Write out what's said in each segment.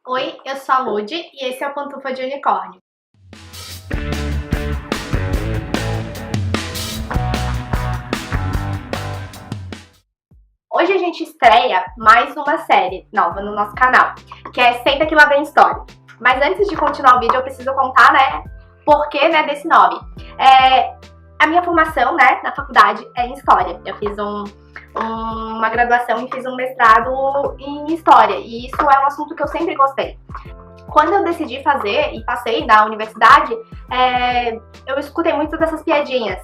Oi, eu sou a Lud e esse é o Pantufa de Unicórnio. Hoje a gente estreia mais uma série nova no nosso canal, que é Senta que lá vem história. Mas antes de continuar o vídeo, eu preciso contar, porquê, desse nome. A minha formação, na faculdade é em História. Eu fiz uma graduação e fiz um mestrado em História, e isso é um assunto que eu sempre gostei. Quando eu decidi fazer e passei na universidade, eu escutei muito dessas piadinhas,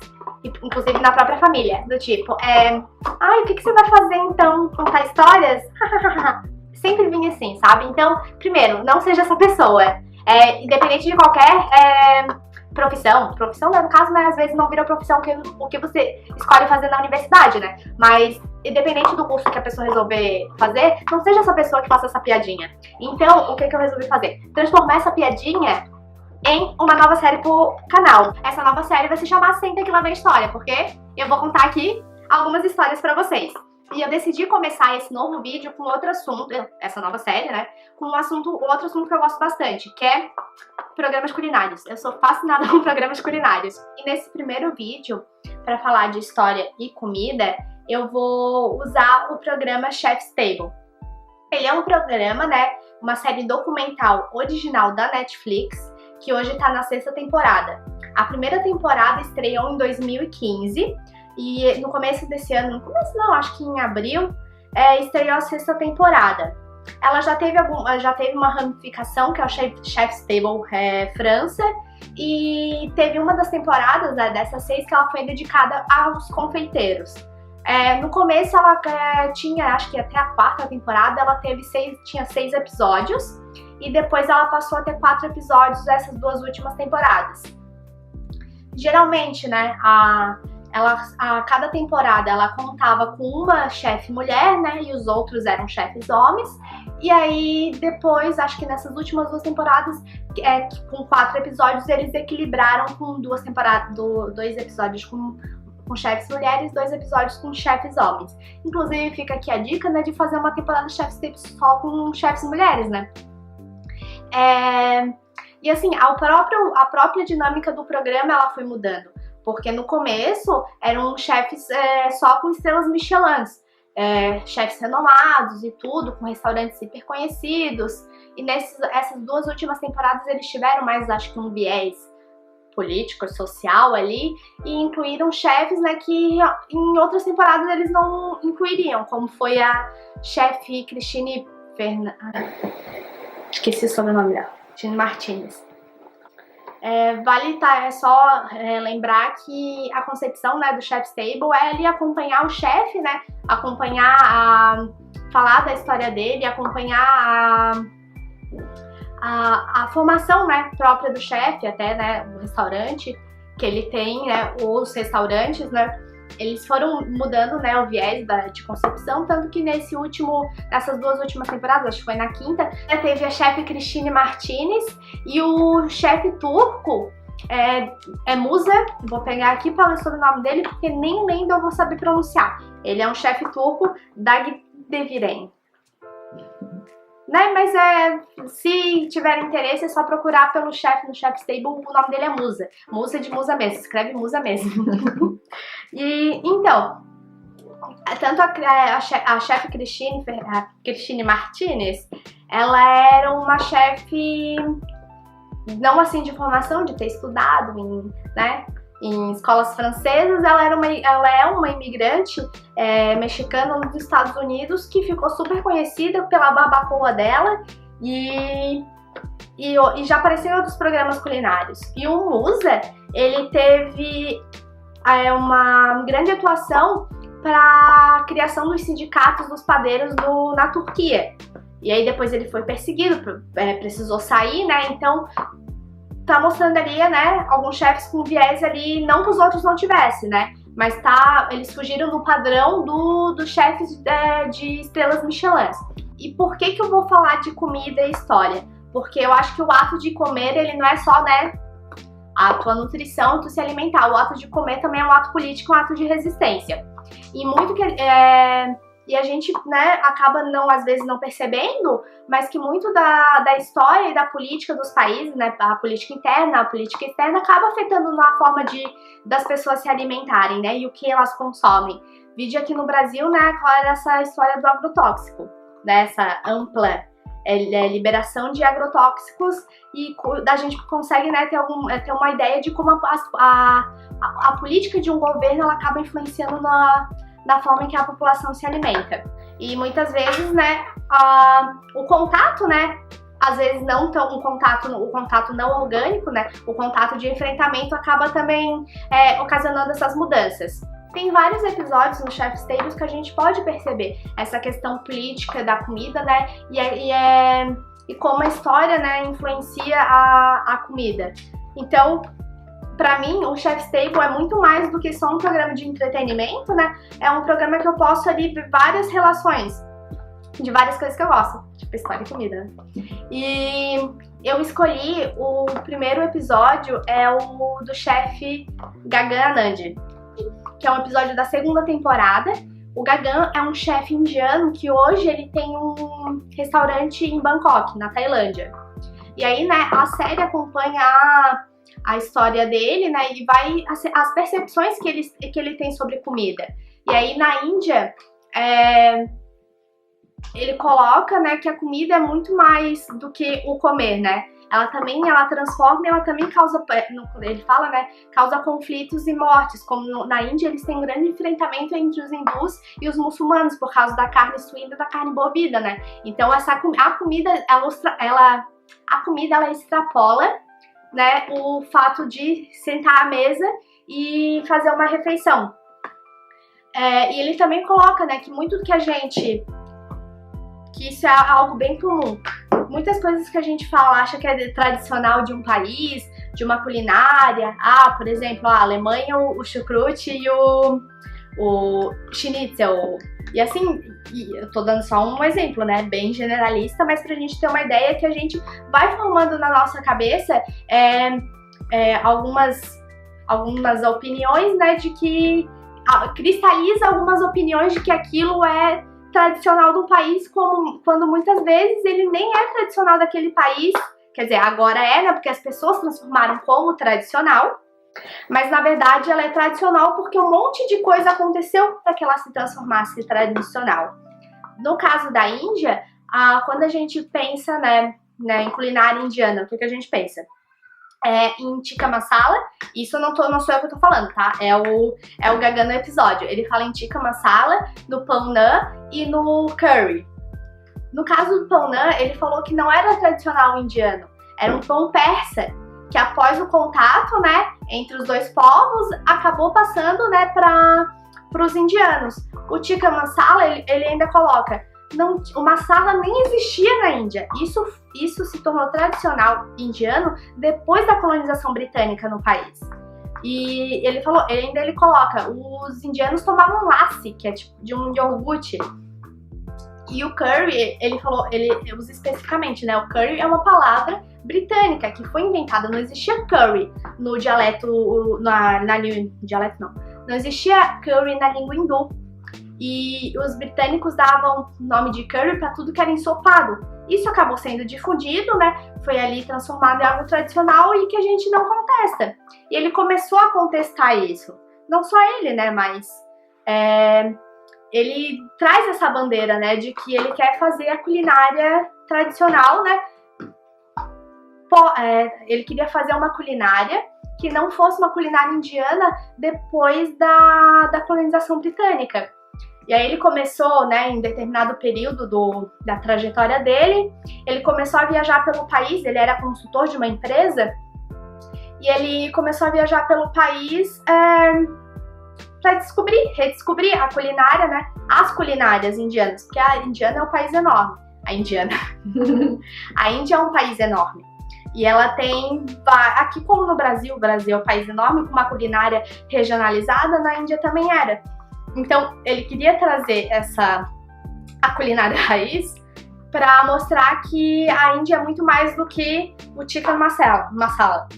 inclusive na própria família, do tipo, ai, o que você vai fazer então? Contar histórias? Sempre vinha assim, sabe? Então, primeiro, não seja essa pessoa. Independente de qualquer profissão no caso, às vezes não vira profissão o que você escolhe fazer na universidade, mas independente do curso que a pessoa resolver fazer, não seja essa pessoa que faça essa piadinha. Então, o que eu resolvi fazer? Transformar essa piadinha em uma nova série pro canal. Essa nova série vai se chamar Senta que lá vem história, porque eu vou contar aqui algumas histórias pra vocês. E eu decidi começar esse novo vídeo com outro assunto, essa nova série, com outro assunto que eu gosto bastante, que é programas culinários. Eu sou fascinada com programas culinários. E nesse primeiro vídeo, para falar de história e comida, eu vou usar o programa Chef's Table. Ele é um programa, uma série documental original da Netflix, que hoje tá na 6ª temporada. A primeira temporada estreou em 2015, e no começo desse ano, acho que em abril, estreou a 6ª temporada. Ela já teve uma ramificação, que é o Chef's Table França, e teve uma das temporadas, dessas 6, que ela foi dedicada aos confeiteiros. No começo ela tinha, acho que até a 4ª temporada, ela tinha 6 episódios, e depois ela passou a ter 4 episódios dessas 2 últimas temporadas. Geralmente, cada temporada ela contava com uma chefe mulher, e os outros eram chefes homens. E aí depois, acho que nessas últimas 2 temporadas, com 4 episódios, eles equilibraram com 2 episódios com chefes mulheres, 2 episódios com chefes homens. Inclusive fica aqui a dica, de fazer uma temporada de Chef's Table só com chefes mulheres, E assim, a própria dinâmica do programa ela foi mudando. Porque no começo eram chefes só com estrelas Michelin, chefes renomados e tudo, com restaurantes hiper conhecidos. E essas 2 últimas temporadas eles tiveram mais, acho que um viés político, social ali, e incluíram chefes que em outras temporadas eles não incluiriam, como foi a chefe Christine esqueci o sobrenome dela, Christine Martinez. Vale só lembrar que a concepção do Chef's Table é ele acompanhar o chefe, falar da história dele, acompanhar a formação própria do chefe, até o restaurante que ele tem, os restaurantes, eles foram mudando o viés de concepção, tanto que nessas 2 últimas temporadas, acho que foi na 5ª, teve a chefe Christine Martinez e o chefe turco Musa, vou pegar aqui para ler sobre o nome dele, porque nem lembro eu vou saber pronunciar. Ele é um chefe turco, Dagdeviren. Mas se tiver interesse é só procurar pelo chefe no Chef's Table, o nome dele é Musa. Musa de Musa mesmo, escreve Musa mesmo. E então, tanto a chefe Christine Martinez, ela era uma chefe não assim de formação, de ter estudado em escolas francesas. Ela é uma imigrante mexicana dos Estados Unidos que ficou super conhecida pela barbacoa dela e já apareceu em outros programas culinários. E o Musa, ele teve uma grande atuação para a criação dos sindicatos dos padeiros na Turquia. E aí depois ele foi perseguido, precisou sair, então tá mostrando ali, alguns chefes com viés ali, não que os outros não tivessem, mas eles fugiram do padrão dos chefes de estrelas Michelin. E por que eu vou falar de comida e história? Porque eu acho que o ato de comer, ele não é só, a tua nutrição, tu se alimentar. O ato de comer também é um ato político, um ato de resistência. E muito e a gente, né, acaba às vezes não percebendo, mas que muito da história e da política dos países, né, a política interna, a política externa, acaba afetando na forma das pessoas se alimentarem, né, e o que elas consomem. Vídeo aqui no Brasil, né, qual era essa história do agrotóxico, né, essa ampla liberação de agrotóxicos, e a gente consegue, né, ter uma ideia de como a política de um governo ela acaba influenciando na forma em que a população se alimenta. E muitas vezes, né, o contato, né, às vezes não tão o contato não orgânico, né, o contato de enfrentamento acaba também ocasionando essas mudanças. Tem vários episódios no Chef's Table que a gente pode perceber essa questão política da comida, né, e como a história, né, influencia a comida. Então, pra mim, o Chef's Table é muito mais do que só um programa de entretenimento, né? É um programa que eu posso ali ver várias relações de várias coisas que eu gosto, tipo história e comida, né? E eu escolhi o primeiro episódio, é o do chefe Gagan Anand, que é um episódio da segunda temporada. O Gagan é um chefe indiano que hoje ele tem um restaurante em Bangkok, na Tailândia. E aí, né, a série acompanha a história dele, né, e as percepções que ele tem sobre comida. E aí na Índia, ele coloca, né, que a comida é muito mais do que o comer, né? Ela transforma e ela também causa, ele fala, né, causa conflitos e mortes, como na Índia eles têm um grande enfrentamento entre os hindus e os muçulmanos por causa da carne suína e da carne bovina, né? Então a comida ela extrapola, né, o fato de sentar à mesa e fazer uma refeição. E ele também coloca, né, que muito que isso é algo bem comum. Muitas coisas que a gente fala, acha que é tradicional de um país, de uma culinária. Por exemplo, a Alemanha, o chucrute e o schnitzel. E assim, eu tô dando só um exemplo, né, bem generalista, mas pra gente ter uma ideia que a gente vai formando na nossa cabeça algumas opiniões, né, de que cristaliza algumas opiniões de que aquilo é tradicional do país, quando muitas vezes ele nem é tradicional daquele país. Quer dizer, agora né, porque as pessoas transformaram como tradicional, mas na verdade ela é tradicional porque um monte de coisa aconteceu para que ela se transformasse em tradicional. No caso da Índia, quando a gente pensa, né, em culinária indiana, o que a gente pensa? Em tikka masala, isso não sou eu que tô falando, tá? É o Gagan no episódio. Ele fala em tikka masala, no pão naan e no curry. No caso do pão naan, ele falou que não era tradicional indiano, era um pão persa, que após o contato, né, entre os dois povos, acabou passando, né, para os indianos. O tikka masala, ele ainda coloca, o masala nem existia na Índia. Isso se tornou tradicional indiano depois da colonização britânica no país. E ele coloca, os indianos tomavam lassi, que é tipo de um iogurte. E o curry, ele usa especificamente, né? O curry é uma palavra britânica que foi inventada. Não existia curry no dialeto, não existia curry na língua hindu. E os britânicos davam nome de curry para tudo que era ensopado. Isso acabou sendo difundido, né? Foi ali transformado em algo tradicional e que a gente não contesta. E ele começou a contestar isso. Não só ele, né? Mas ele traz essa bandeira, né? De que ele quer fazer a culinária tradicional, né? Ele queria fazer uma culinária que não fosse uma culinária indiana depois da colonização britânica. E aí ele começou, né, em determinado período da trajetória dele, ele começou a viajar pelo país, ele era consultor de uma empresa, e ele começou a viajar pelo país para redescobrir a culinária, né, as culinárias indianas, porque a Indiana é um país enorme. A Índia é um país enorme. E ela tem, aqui como no Brasil, o Brasil é um país enorme, com uma culinária regionalizada, na Índia também era. Então, ele queria trazer a culinária raiz para mostrar que a Índia é muito mais do que o tikka masala.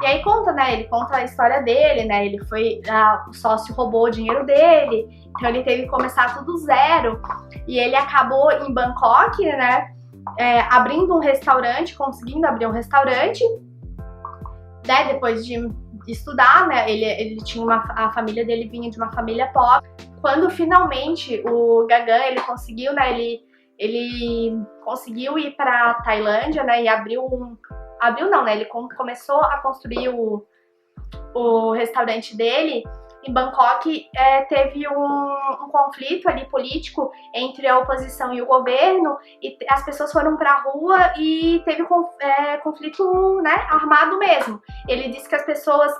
E aí conta, né? Ele conta a história dele, né? Ele foi... o sócio roubou o dinheiro dele, então ele teve que começar tudo zero. E ele acabou em Bangkok, né? Abrindo um restaurante, conseguindo abrir um restaurante, né? Depois de estudar, né? Ele tinha a família dele vinha de uma família pobre. Quando finalmente o Gagan, ele conseguiu, né? Ele conseguiu ir pra Tailândia, né? E abriu não, né? Ele começou a construir o restaurante dele. Em Bangkok teve um conflito ali político entre a oposição e o governo, e as pessoas foram pra rua e teve conflito, né, armado mesmo. Ele disse que as pessoas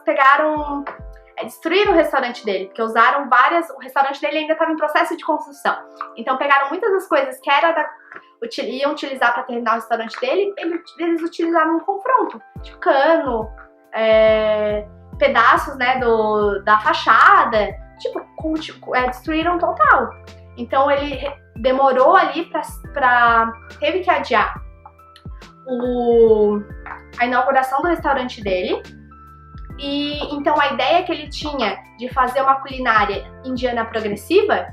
destruíram o restaurante dele, porque usaram o restaurante dele ainda estava em processo de construção. Então pegaram muitas das coisas que iam utilizar para terminar o restaurante dele, eles utilizaram no confronto, tipo cano, pedaços, né, da fachada, destruíram total. Então ele demorou ali teve que adiar a inauguração do restaurante dele. E então a ideia que ele tinha de fazer uma culinária indiana progressiva,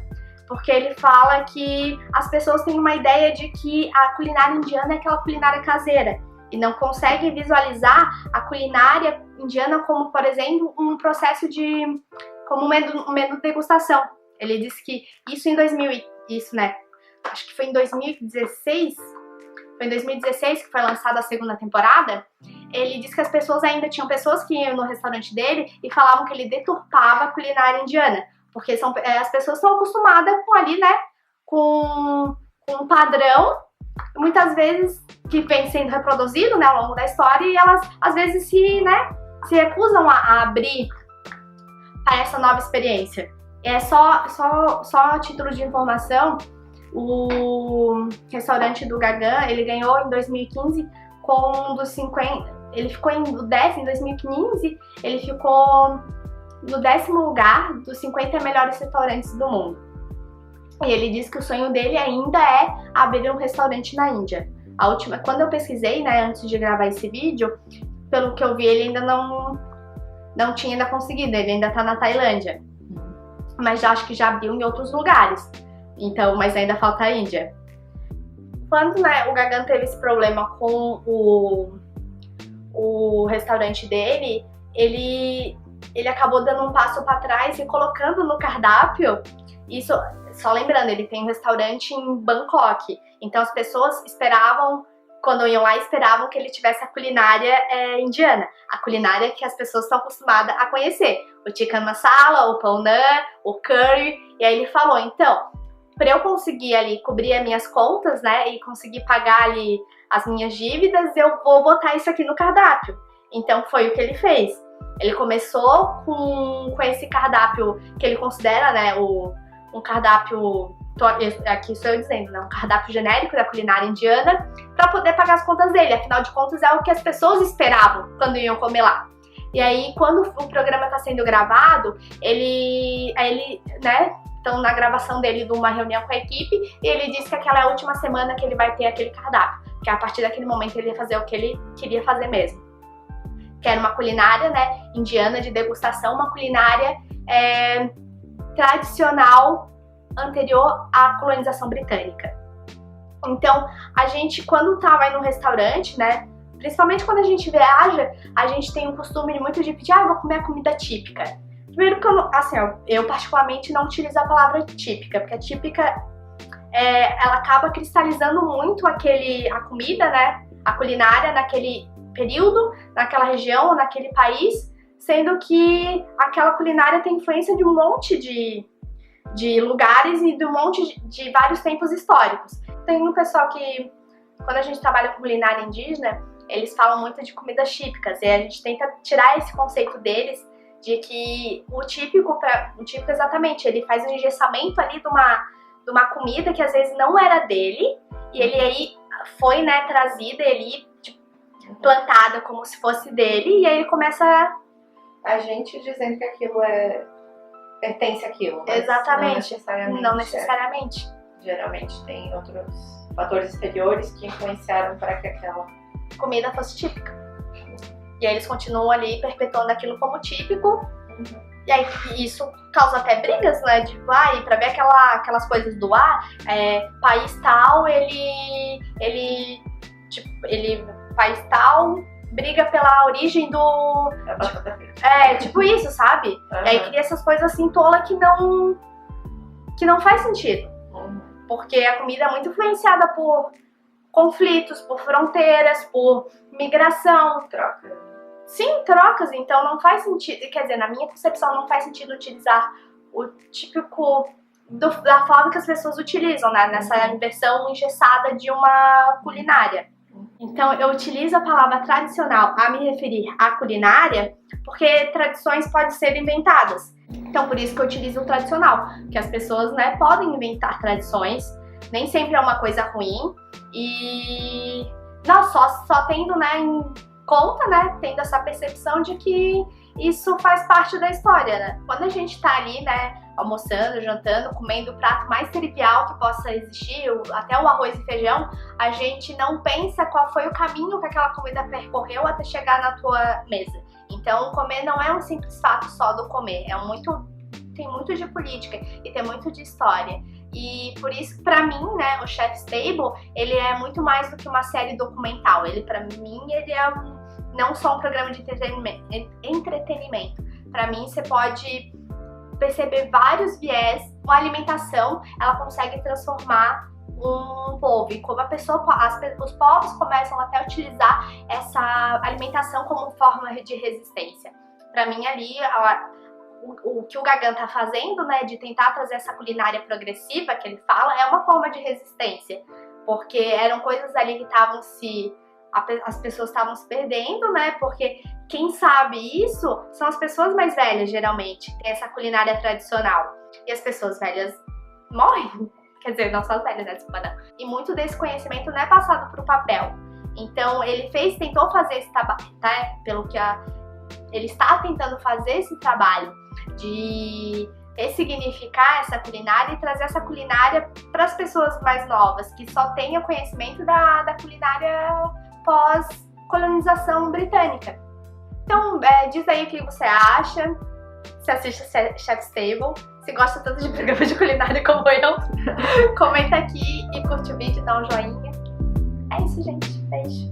porque ele fala que as pessoas têm uma ideia de que a culinária indiana é aquela culinária caseira e não conseguem visualizar a culinária indiana como, por exemplo, um processo como um menu de degustação. Ele disse que acho que foi em 2016, que foi lançada a segunda temporada. Ele disse que tinham pessoas que iam no restaurante dele e falavam que ele deturpava a culinária indiana, porque as pessoas estão acostumadas com ali, né, com um padrão, muitas vezes que vem sendo reproduzido, né, ao longo da história, e elas às vezes se recusam a abrir para essa nova experiência. Só a título de informação, o restaurante do Gagan, ele ganhou em 2015 com um dos 50, ele ficou em 10 em 2015, ele ficou no 10º lugar dos 50 melhores restaurantes do mundo. E ele diz que o sonho dele ainda é abrir um restaurante na Índia. Quando eu pesquisei, né, antes de gravar esse vídeo, pelo que eu vi, ele ainda não tinha conseguido, ele ainda tá na Tailândia. Mas acho que já abriu em outros lugares. Então, mas ainda falta a Índia. Quando, né, o Gagan teve esse problema com o restaurante dele, ele acabou dando um passo para trás e colocando no cardápio, isso, só lembrando, ele tem um restaurante em Bangkok, então as pessoas quando iam lá, esperavam que ele tivesse a culinária indiana, a culinária que as pessoas estão acostumadas a conhecer, o chicken masala, o pão naan, o curry, e aí ele falou, então, para eu conseguir ali cobrir as minhas contas, né, e conseguir pagar ali as minhas dívidas, eu vou botar isso aqui no cardápio. Então foi o que ele fez. Ele começou com esse cardápio que ele considera, né, um cardápio, aqui estou eu dizendo, né, um cardápio genérico da culinária indiana, para poder pagar as contas dele. Afinal de contas, é o que as pessoas esperavam quando iam comer lá. E aí, quando o programa está sendo gravado, ele, né, estão na gravação dele de uma reunião com a equipe, e ele disse que aquela é a última semana que ele vai ter aquele cardápio, que a partir daquele momento ele ia fazer o que ele queria fazer mesmo. Que era uma culinária, né, indiana de degustação, uma culinária tradicional anterior à colonização britânica. Então, a gente, quando vai num restaurante, né, principalmente quando a gente viaja, a gente tem um costume muito de pedir, vou comer a comida típica. Primeiro que eu particularmente não utilizo a palavra típica, porque a típica, ela acaba cristalizando muito a comida, né, a culinária naquele período, naquela região, naquele país, sendo que aquela culinária tem influência de um monte de lugares e de um monte de vários tempos históricos. Tem um pessoal que, quando a gente trabalha com culinária indígena, eles falam muito de comidas típicas, e a gente tenta tirar esse conceito deles de que o típico exatamente, ele faz um engessamento ali de uma comida que às vezes não era dele, e ele aí foi, né, trazida ali, plantada como se fosse dele, e aí ele começa a gente dizendo que aquilo pertence àquilo. Exatamente. Não necessariamente. Geralmente tem outros fatores exteriores que influenciaram para que aquela comida fosse típica. E aí eles continuam ali perpetuando aquilo como típico. E aí isso causa até brigas, né? De pra ver aquelas coisas do país tal, país tal briga pela origem do... tipo isso, sabe? E aí cria essas coisas assim tola que não faz sentido. Porque a comida é muito influenciada por conflitos, por fronteiras, por migração. Sim, trocas, então não faz sentido, quer dizer, na minha concepção não faz sentido utilizar o típico da forma que as pessoas utilizam, né? Nessa versão engessada de uma culinária. Então eu utilizo a palavra tradicional a me referir à culinária porque tradições podem ser inventadas. Então por isso que eu utilizo o tradicional, que as pessoas, né, podem inventar tradições, nem sempre é uma coisa ruim e não, só tendo, né, em conta, né, tendo essa percepção de que isso faz parte da história, né? Quando a gente tá ali, né, almoçando, jantando, comendo o prato mais trivial que possa existir, até o arroz e feijão, a gente não pensa qual foi o caminho que aquela comida percorreu até chegar na tua mesa. Então, comer não é um simples fato só do comer, tem muito de política e tem muito de história. E por isso, pra mim, né, o Chef's Table, ele é muito mais do que uma série documental. Pra mim, ele é não só um programa de entretenimento. Pra mim, você pode perceber vários viés. A alimentação, ela consegue transformar um povo. E como os povos começam até a utilizar essa alimentação como forma de resistência. Pra mim, ali... O que o Gagan tá fazendo, né, de tentar trazer essa culinária progressiva que ele fala, é uma forma de resistência, porque eram coisas ali que as pessoas estavam se perdendo, né, porque quem sabe isso são as pessoas mais velhas, geralmente, tem essa culinária tradicional, e as pessoas velhas morrem, quer dizer, não só as velhas, né, desculpa, não. E muito desse conhecimento não é passado pro papel, então ele tentou fazer esse trabalho, tá, ele está tentando fazer esse trabalho de ressignificar essa culinária e trazer essa culinária para as pessoas mais novas, que só tenham conhecimento da culinária pós-colonização britânica. Então, diz aí o que você acha, se assiste Chef's Table, se gosta tanto de programa de culinária como eu, comenta aqui e curte o vídeo, dá um joinha. É isso, gente. Beijo.